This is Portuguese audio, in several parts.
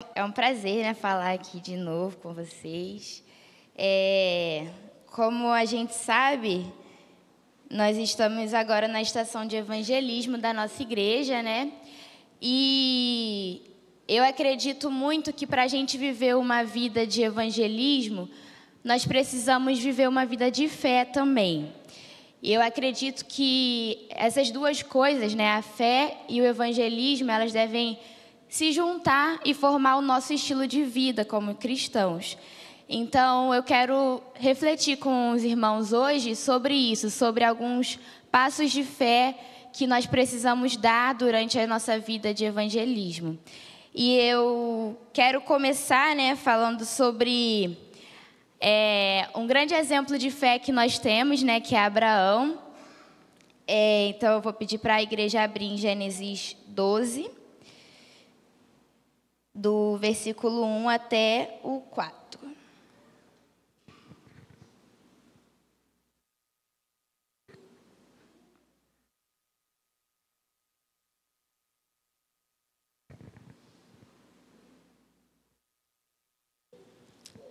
É um prazer, né, falar aqui de novo com vocês. Como a gente sabe, nós estamos agora na estação de evangelismo da nossa igreja, né? E eu acredito muito que para a gente viver uma vida de evangelismo, nós precisamos viver uma vida de fé também. E eu acredito que essas duas coisas, né, a fé e o evangelismo, elas devem se juntar e formar o nosso estilo de vida como cristãos. Então, eu quero refletir com os irmãos hoje sobre isso, sobre alguns passos de fé que nós precisamos dar durante a nossa vida de evangelismo. E eu quero começar, né, falando sobre um grande exemplo de fé que nós temos, né, que é Abraão. Então, eu vou pedir para a igreja abrir em Gênesis 12, do versículo 1 até o 4.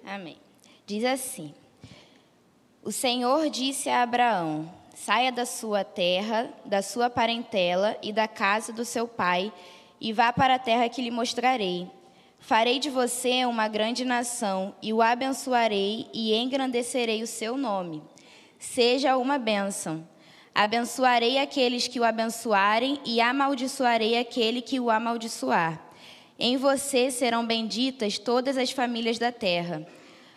Amém. Diz assim: O Senhor disse a Abraão: saia da sua terra, da sua parentela e da casa do seu pai, e vá para a terra que lhe mostrarei. Farei de você uma grande nação, e o abençoarei e engrandecerei o seu nome. Seja uma bênção. Abençoarei aqueles que o abençoarem, e amaldiçoarei aquele que o amaldiçoar. Em você serão benditas todas as famílias da terra.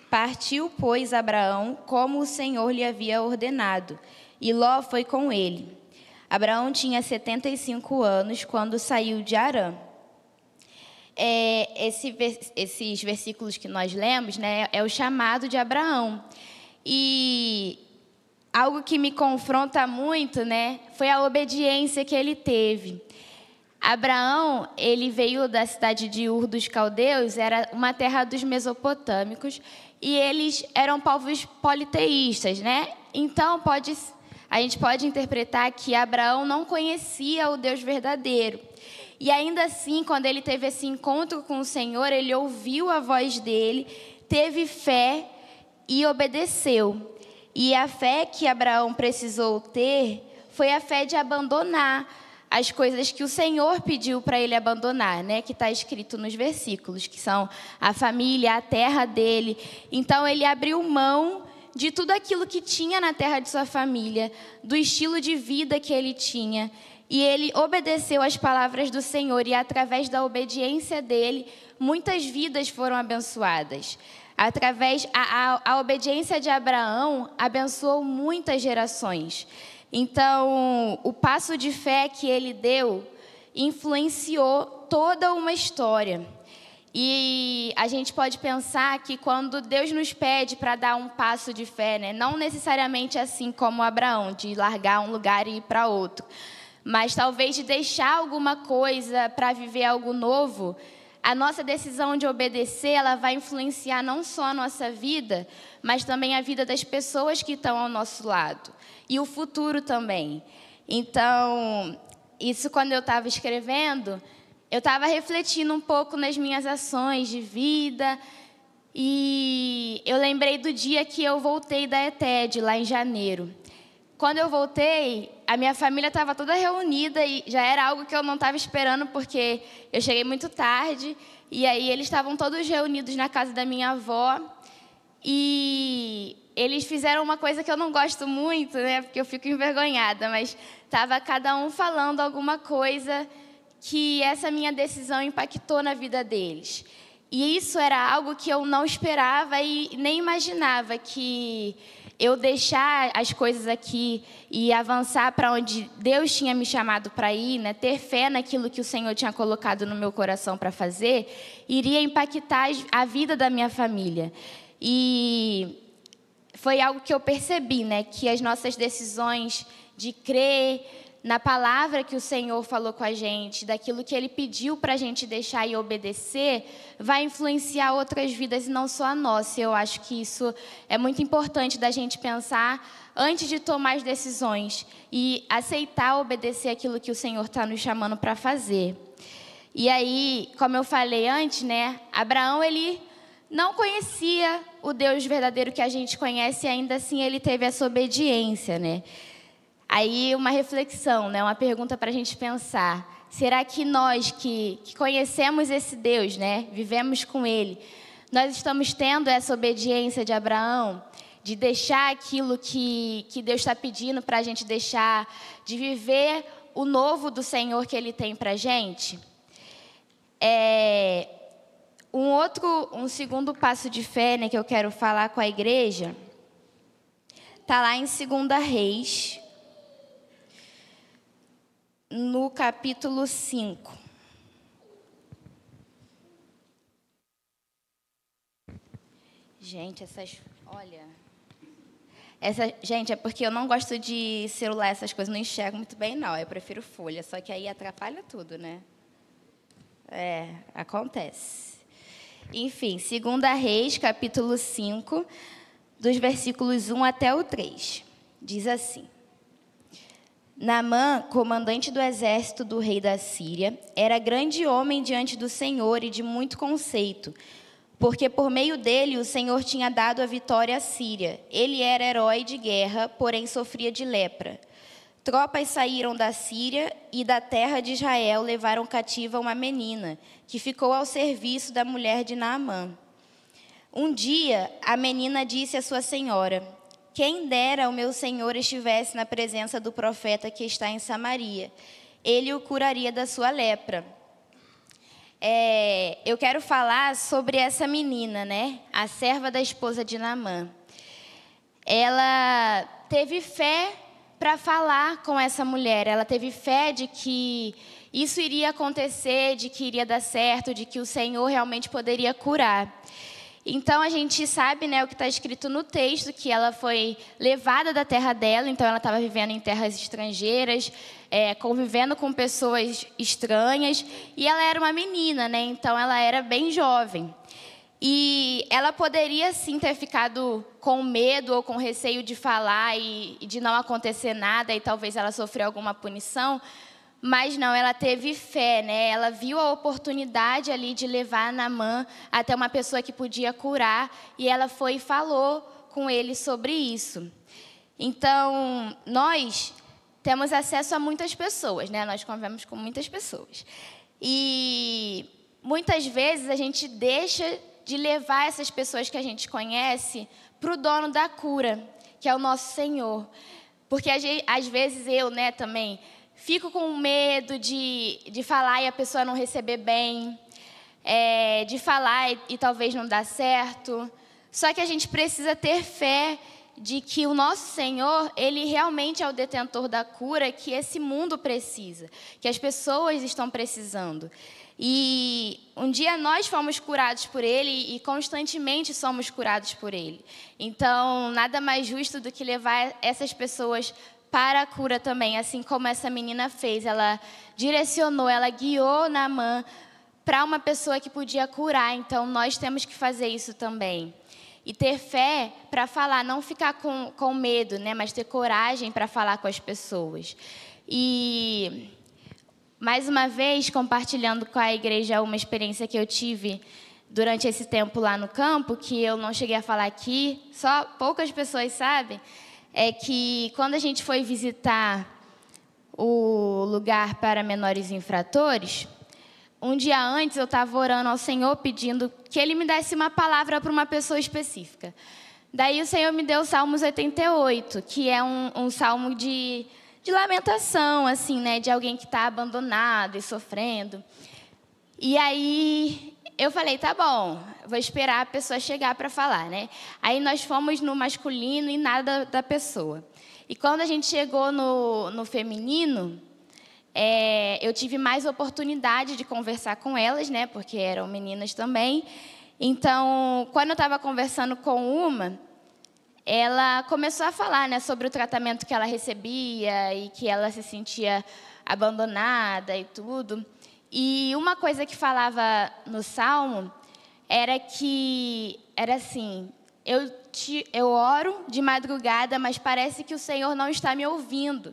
Partiu, pois, Abraão, como o Senhor lhe havia ordenado, e Ló foi com ele. Abraão tinha 75 anos quando saiu de Harã. Esses versículos que nós lemos, né, é o chamado de Abraão. E algo que me confronta muito, né, foi a obediência que ele teve. Abraão, ele veio da cidade de Ur dos Caldeus, era uma terra dos mesopotâmicos, e eles eram povos politeístas, né? Então, a gente pode interpretar que Abraão não conhecia o Deus verdadeiro. E ainda assim, quando ele teve esse encontro com o Senhor, ele ouviu a voz dele, teve fé e obedeceu. E a fé que Abraão precisou ter foi a fé de abandonar as coisas que o Senhor pediu para ele abandonar, né? Que está escrito nos versículos, que são a família, a terra dele. Então, ele abriu mão de tudo aquilo que tinha na terra de sua família, do estilo de vida que ele tinha. E ele obedeceu às palavras do Senhor, e através da obediência dele, muitas vidas foram abençoadas. A obediência de Abraão abençoou muitas gerações. Então, o passo de fé que ele deu influenciou toda uma história. E a gente pode pensar que quando Deus nos pede para dar um passo de fé, né, não necessariamente assim como Abraão, de largar um lugar e ir para outro, mas talvez de deixar alguma coisa para viver algo novo, a nossa decisão de obedecer, ela vai influenciar não só a nossa vida, mas também a vida das pessoas que estão ao nosso lado. E o futuro também. Então, isso quando eu estava escrevendo, eu estava refletindo um pouco nas minhas ações de vida. E eu lembrei do dia que eu voltei da ETED, lá em janeiro. Quando eu voltei, a minha família estava toda reunida e já era algo que eu não estava esperando, porque eu cheguei muito tarde. E aí eles estavam todos reunidos na casa da minha avó. E eles fizeram uma coisa que eu não gosto muito, né, porque eu fico envergonhada, mas estava cada um falando alguma coisa que essa minha decisão impactou na vida deles. E isso era algo que eu não esperava e nem imaginava, que eu deixar as coisas aqui e avançar para onde Deus tinha me chamado para ir, né, ter fé naquilo que o Senhor tinha colocado no meu coração para fazer, iria impactar a vida da minha família. E foi algo que eu percebi, né, que as nossas decisões de crer na palavra que o Senhor falou com a gente, daquilo que Ele pediu para a gente deixar e obedecer, vai influenciar outras vidas e não só a nossa. Eu acho que isso é muito importante da gente pensar antes de tomar as decisões e aceitar obedecer aquilo que o Senhor está nos chamando para fazer. E aí, como eu falei antes, né, Abraão, ele não conhecia o Deus verdadeiro que a gente conhece, e ainda assim ele teve essa obediência, né? Aí uma reflexão, né, uma pergunta para a gente pensar. Será que nós que conhecemos esse Deus, né, vivemos com Ele, nós estamos tendo essa obediência de Abraão, de deixar aquilo que Deus está pedindo para a gente deixar, de viver o novo do Senhor que Ele tem para a gente? Um segundo passo de fé, né, que eu quero falar com a igreja, está lá em 2 Reis, no capítulo 5. Gente, gente, é porque eu não gosto de celular, essas coisas, não enxergo muito bem, não. Eu prefiro folha, só que aí atrapalha tudo, né? Acontece. Enfim, 2 Reis, capítulo 5, dos versículos 1 até o 3. Diz assim: Naamã, comandante do exército do rei da Síria, era grande homem diante do Senhor e de muito conceito, porque por meio dele o Senhor tinha dado a vitória à Síria. Ele era herói de guerra, porém sofria de lepra. Tropas saíram da Síria e da terra de Israel levaram cativa uma menina, que ficou ao serviço da mulher de Naamã. Um dia, a menina disse à sua senhora: Quem dera o meu senhor estivesse na presença do profeta que está em Samaria. Ele o curaria da sua lepra. Eu quero falar sobre essa menina, né? A serva da esposa de Naamã. Ela teve fé para falar com essa mulher. Ela teve fé de que isso iria acontecer, de que iria dar certo, de que o Senhor realmente poderia curar. Então, a gente sabe, né, o que está escrito no texto, que ela foi levada da terra dela, então ela estava vivendo em terras estrangeiras, convivendo com pessoas estranhas, e ela era uma menina, né, então ela era bem jovem. E ela poderia, sim, ter ficado com medo ou com receio de falar e de não acontecer nada, e talvez ela sofreu alguma punição, mas não, ela teve fé, né? Ela viu a oportunidade ali de levar Naamã até uma pessoa que podia curar, e ela foi e falou com ele sobre isso. Então, nós temos acesso a muitas pessoas, né? Nós convivemos com muitas pessoas. E muitas vezes a gente deixa de levar essas pessoas que a gente conhece para o dono da cura, que é o nosso Senhor. Porque às vezes eu, né, também fico com medo de falar e a pessoa não receber bem, de falar e talvez não dar certo. Só que a gente precisa ter fé de que o nosso Senhor, Ele realmente é o detentor da cura que esse mundo precisa, que as pessoas estão precisando. E um dia nós fomos curados por Ele e constantemente somos curados por Ele. Então, nada mais justo do que levar essas pessoas para a cura também, assim como essa menina fez. Ela direcionou, ela guiou Naamã para uma pessoa que podia curar. Então, nós temos que fazer isso também. E ter fé para falar, não ficar com medo, né? Mas ter coragem para falar com as pessoas. E, mais uma vez, compartilhando com a igreja uma experiência que eu tive durante esse tempo lá no campo, que eu não cheguei a falar aqui, só poucas pessoas sabem, é que quando a gente foi visitar o lugar para menores infratores, um dia antes eu estava orando ao Senhor pedindo que Ele me desse uma palavra para uma pessoa específica. Daí o Senhor me deu o Salmos 88, que é um salmo de lamentação, assim, né, de alguém que está abandonado e sofrendo. E aí eu falei, tá bom, vou esperar a pessoa chegar para falar, né? Aí nós fomos no masculino e nada da pessoa. E quando a gente chegou no feminino, eu tive mais oportunidade de conversar com elas, né? Porque eram meninas também. Então, quando eu estava conversando com uma, ela começou a falar, né, sobre o tratamento que ela recebia e que ela se sentia abandonada e tudo. E uma coisa que falava no Salmo era assim: eu oro de madrugada, mas parece que o Senhor não está me ouvindo.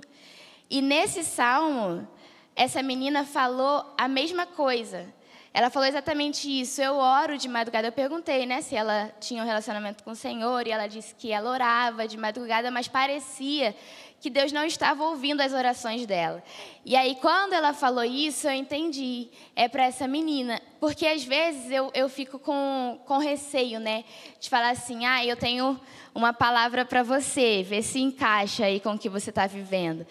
E nesse Salmo, essa menina falou a mesma coisa. Ela falou exatamente isso. Eu oro de madrugada. Eu perguntei, né, se ela tinha um relacionamento com o Senhor, e ela disse que ela orava de madrugada, mas parecia que Deus não estava ouvindo as orações dela. E aí, quando ela falou isso, eu entendi. É para essa menina. Porque, às vezes, eu fico com receio, né, de falar assim, eu tenho uma palavra para você, vê se encaixa aí com o que você está vivendo.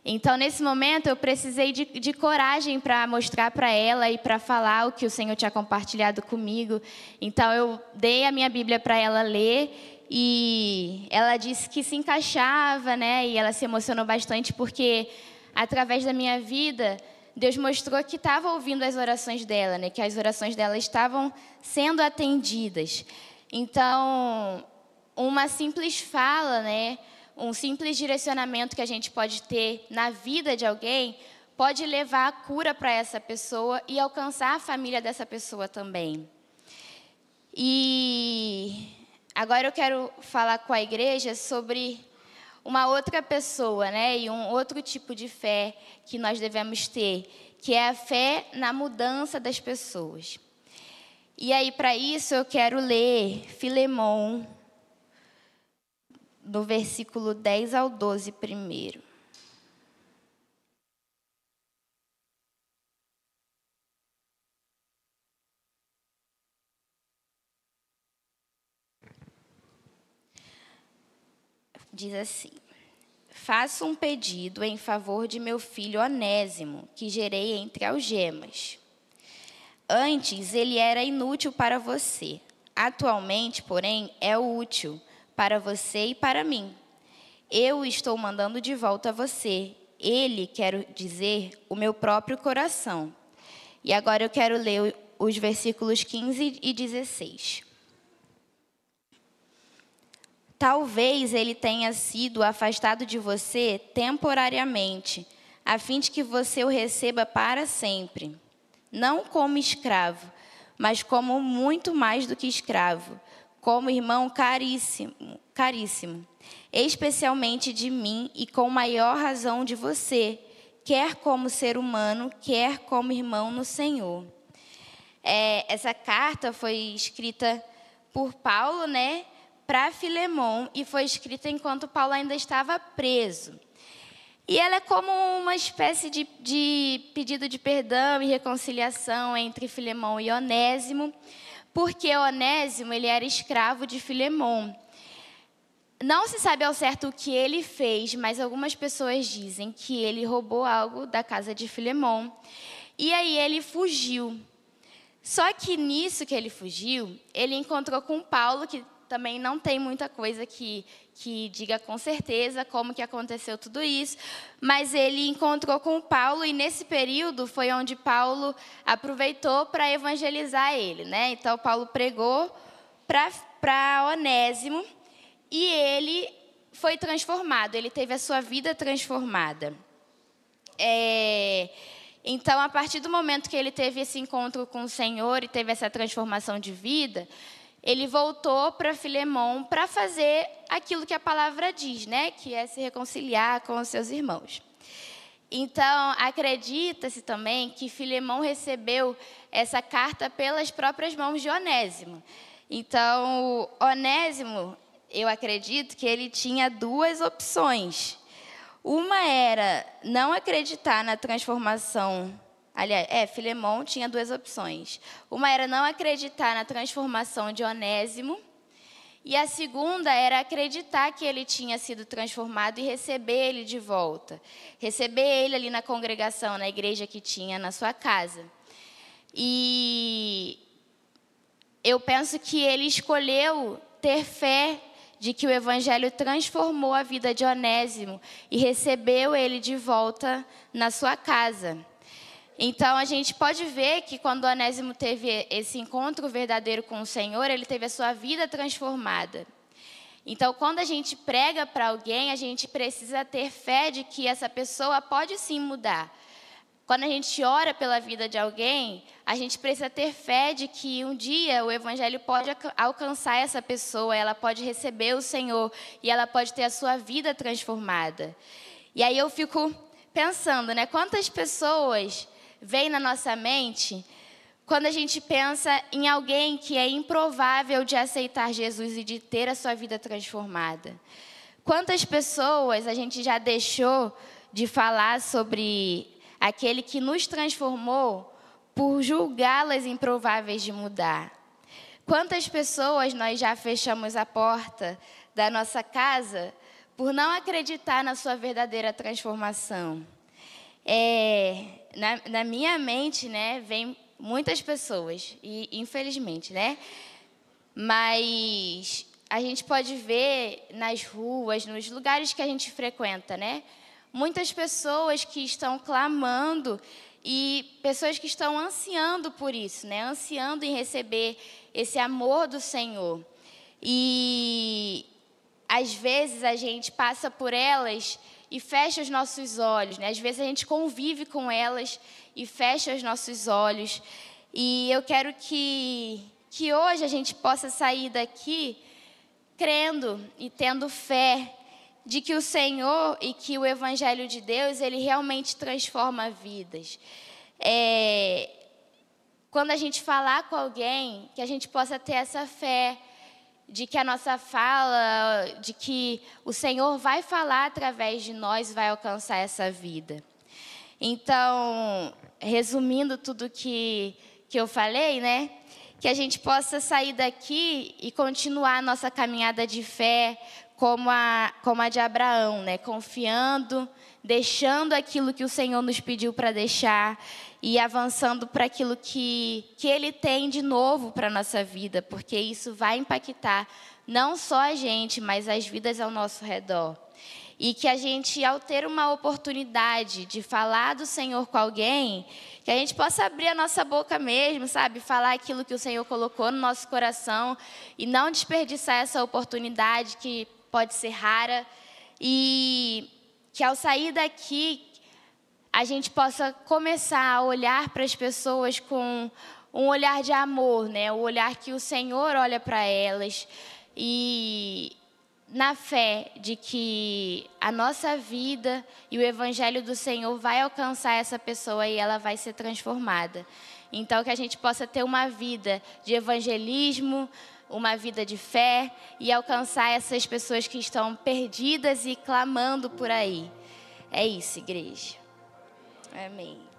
Então, nesse momento, eu precisei de coragem para mostrar para ela e para falar o que o Senhor tinha compartilhado comigo. Então, eu dei a minha Bíblia para ela ler e ela disse que se encaixava, né? E ela se emocionou bastante porque, através da minha vida, Deus mostrou que estava ouvindo as orações dela, né? Que as orações dela estavam sendo atendidas. Então, uma simples fala, né? Um simples direcionamento que a gente pode ter na vida de alguém pode levar a cura para essa pessoa e alcançar a família dessa pessoa também. E agora eu quero falar com a igreja sobre uma outra pessoa, né? E um outro tipo de fé que nós devemos ter, que é a fé na mudança das pessoas. E aí, para isso, eu quero ler Filemão, do versículo 10 ao 12 primeiro. Diz assim: faço um pedido em favor de meu filho Onésimo, que gerei entre algemas. Antes ele era inútil para você. Atualmente, porém, é útil para você e para mim. Eu o estou mandando de volta a você. Ele, quero dizer, o meu próprio coração. E agora eu quero ler os versículos 15 e 16. Talvez ele tenha sido afastado de você temporariamente, a fim de que você o receba para sempre. Não como escravo, mas como muito mais do que escravo, como irmão caríssimo, especialmente de mim e com maior razão de você, quer como ser humano, quer como irmão no Senhor. Essa carta foi escrita por Paulo, né, para Filemão, e foi escrita enquanto Paulo ainda estava preso. E ela é como uma espécie de pedido de perdão e reconciliação entre Filemão e Onésimo, porque Onésimo ele era escravo de Filemão. Não se sabe ao certo o que ele fez, mas algumas pessoas dizem que ele roubou algo da casa de Filemão. E aí ele fugiu. Só que nisso que ele fugiu, ele encontrou com Paulo, que também não tem muita coisa que diga com certeza como que aconteceu tudo isso, mas ele encontrou com Paulo e nesse período foi onde Paulo aproveitou para evangelizar ele, né? Então Paulo pregou para Onésimo e ele foi transformado, ele teve a sua vida transformada. Então, a partir do momento que ele teve esse encontro com o Senhor e teve essa transformação de vida, ele voltou para Filemão para fazer aquilo que a palavra diz, né? Que é se reconciliar com os seus irmãos. Então, acredita-se também que Filemão recebeu essa carta pelas próprias mãos de Onésimo. Então, Onésimo, eu acredito que ele tinha duas opções. Uma era não acreditar na transformação. Aliás, Filemão tinha duas opções. Uma era não acreditar na transformação de Onésimo. E a segunda era acreditar que ele tinha sido transformado e receber ele de volta. Receber ele ali na congregação, na igreja que tinha na sua casa. E eu penso que ele escolheu ter fé de que o evangelho transformou a vida de Onésimo e recebeu ele de volta na sua casa. Então, a gente pode ver que quando Onésimo teve esse encontro verdadeiro com o Senhor, ele teve a sua vida transformada. Então, quando a gente prega para alguém, a gente precisa ter fé de que essa pessoa pode sim mudar. Quando a gente ora pela vida de alguém, a gente precisa ter fé de que um dia o evangelho pode alcançar essa pessoa, ela pode receber o Senhor e ela pode ter a sua vida transformada. E aí eu fico pensando, né? Quantas pessoas vêm na nossa mente quando a gente pensa em alguém que é improvável de aceitar Jesus e de ter a sua vida transformada? Quantas pessoas a gente já deixou de falar sobre aquele que nos transformou por julgá-las improváveis de mudar? Quantas pessoas nós já fechamos a porta da nossa casa por não acreditar na sua verdadeira transformação? Na minha mente, né, vem muitas pessoas, e infelizmente, né? Mas a gente pode ver nas ruas, nos lugares que a gente frequenta, né? Muitas pessoas que estão clamando e pessoas que estão ansiando por isso, né? Ansiando em receber esse amor do Senhor. E às vezes a gente passa por elas e fecha os nossos olhos, né? Às vezes a gente convive com elas e fecha os nossos olhos. E eu quero que hoje a gente possa sair daqui crendo e tendo fé de que o Senhor e que o Evangelho de Deus, ele realmente transforma vidas. Quando a gente falar com alguém, que a gente possa ter essa fé de que a nossa fala, de que o Senhor vai falar através de nós, vai alcançar essa vida. Então, resumindo tudo que eu falei, né? Que a gente possa sair daqui e continuar a nossa caminhada de fé como a de Abraão, né? Confiando, deixando aquilo que o Senhor nos pediu para deixar e avançando para aquilo que Ele tem de novo para a nossa vida, porque isso vai impactar não só a gente, mas as vidas ao nosso redor. E que a gente, ao ter uma oportunidade de falar do Senhor com alguém, que a gente possa abrir a nossa boca mesmo, sabe? Falar aquilo que o Senhor colocou no nosso coração e não desperdiçar essa oportunidade que pode ser rara. E que ao sair daqui, a gente possa começar a olhar para as pessoas com um olhar de amor, né? O olhar que o Senhor olha para elas e na fé de que a nossa vida e o Evangelho do Senhor vai alcançar essa pessoa e ela vai ser transformada. Então, que a gente possa ter uma vida de evangelismo, uma vida de fé e alcançar essas pessoas que estão perdidas e clamando por aí. É isso, igreja. Amém.